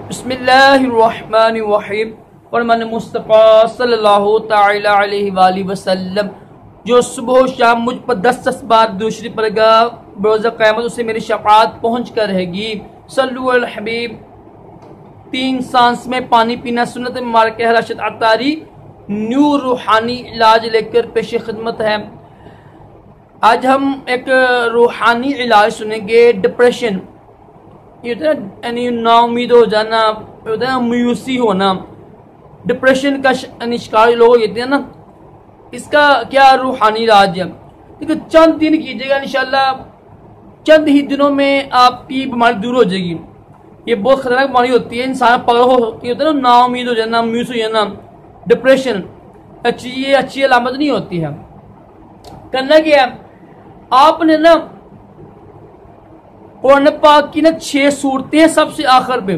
बिस्मिल्लाहिर्रहमानिर्रहीम। फरमान मुस्तफ़ा सल्लल्लाहु तआला अलैहि वसल्लम, जो सुबह शाम मुझ पर 10 बार दूसरी पड़ेगा बरोज़ क़यामत उसे मेरी शफ़ाअत पहुँच कर रहेगी। सल्लु अल हबीब। 3 सांस में पानी पीना सुन्नत मुबारक है। राशिद अतारी न्यू रूहानी इलाज लेकर पेश खिदमत है। आज हम एक रूहानी इलाज सुनेंगे। डिप्रेशन, ये होता है यानी नाउमीद हो जाना, होता है मायूसी होना, डिप्रेशन का शिकार लोग होते हैं ना, इसका क्या रूहानी इलाज है। देखिए चंद दिन कीजिएगा, इंशाल्लाह चंद ही दिनों में आपकी बीमारी दूर हो जाएगी। ये बहुत खतरनाक बीमारी होती है, इंसान पागल होती है ना, नाउमीद हो जाना, मायूस हो जाना, डिप्रेशन। ये अच्छी अलामत नहीं होती है। करना क्या है, आपने ना कुरान पाक की ना 6 सूरतें सबसे आखिर पे,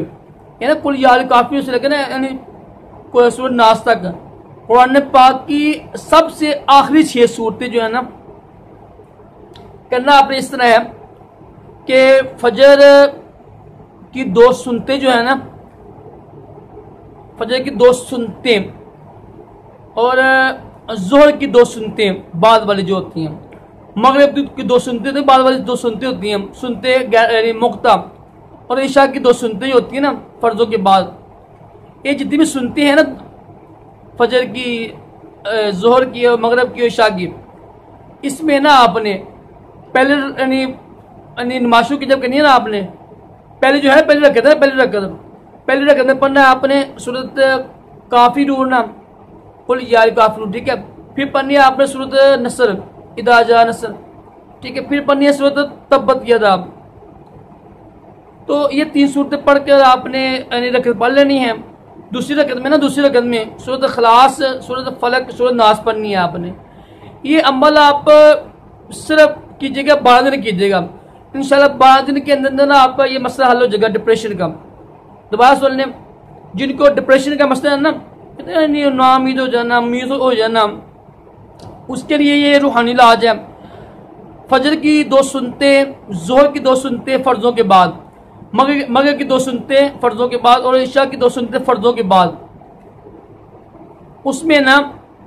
यानी कुल याल काफी से लेकर ना यानी सूरत नास तक, कुरान पाक की सबसे आखिरी 6 सूरतें जो है ना, करना आपने इस तरह है कि फजर की 2 सुनते जो है ना, फजर की 2 सुनते और जोहर की 2 सुनते बाद वाली जो होती हैं, मगरिब की 2 सुनते थे, बाद वाली 2 सुनते होती हैं, सुनते मुक्ता, और ईशा की 2 सुनते होती है ना फर्जों के बाद। ये जितनी भी सुनते हैं ना, फजर की, जोहर की और मगरिब की और ईशा की, इसमें ना आपने पहले यानी नमाज़ों की जब करनी है ना, आपने पहले जो है पहले रकअत में पढ़ना है आपने सूरत काफिरून ना, कुल या काफिरून, ठीक है। फिर पढ़नी है आपने सूरत नसर, इदा जा नसर, ठीक है। फिर पढ़नी है सूरत तब्बत यदा। तो ये 3 सूरतें पढ़ कर आपने यानी रकअत पढ़ लेनी है। दूसरी रकअत में सूरत खलास, सूरत फलक, सूरत नास पढ़नी है आपने। ये अमल आप सिर्फ कीजिएगा 12 दिन कीजिएगा, इंशाल्लाह 12 दिन के अंदर ना आपका ये मसला हल हो जाएगा डिप्रेशन का। दोबारा सुन लें, जिनको डिप्रेशन का मसला है ना, नाउमीद हो जाना, मायूस हो जाना, उसके लिए ये रूहानी इलाज है। फजर की 2 सुनते, जोहर की 2 सुनते फर्जों के बाद, मगरिब की 2 सुनते फर्जों के बाद, और ईशा की 2 सुनते फर्जों के बाद। उसमें ना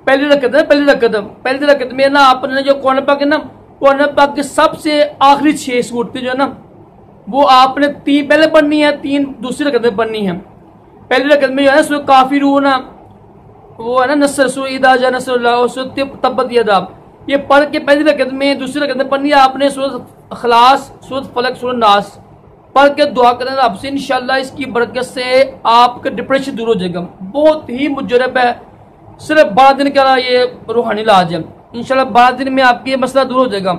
पहली रकअत में ना आपने जो कुरान पाक है ना, कुरान पाक की सबसे आखिरी 6 सूरतें जो है ना, वो आपने 3 पहले पढ़नी है, 3 दूसरी रकअत में पढ़नी है। पहली रकअत में जो है ना सूरत काफिरून, वो है ना नसर, सूरत इदा जा नसरुल्लाह, सूरत तब्बत यदा, ये पढ़ के पहली रकअत में, दूसरी रकअत में पढ़नी है आपने सूरत खलास, सूरत फलक, सूरत नास पढ़ के दुआ करें आपसे, इंशाल्लाह इसकी बरकत से आपका डिप्रेशन दूर हो जाएगा। बहुत ही मुजरब है, सिर्फ 12 दिन का ये रूहानी इलाज है। इंशाल्लाह 12 दिन में आपकी ये मसला दूर हो जाएगा।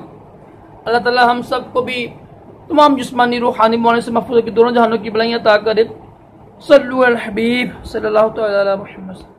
अल्लाह ताला हम सबको भी तमाम जिस्मानी रूहानी बीमारियों से महफूज की दोनों जहानों की भलाइयाँ अता करे। सल्लु अल हबीब सल्लल्लाहु अलैहि वसल्लम।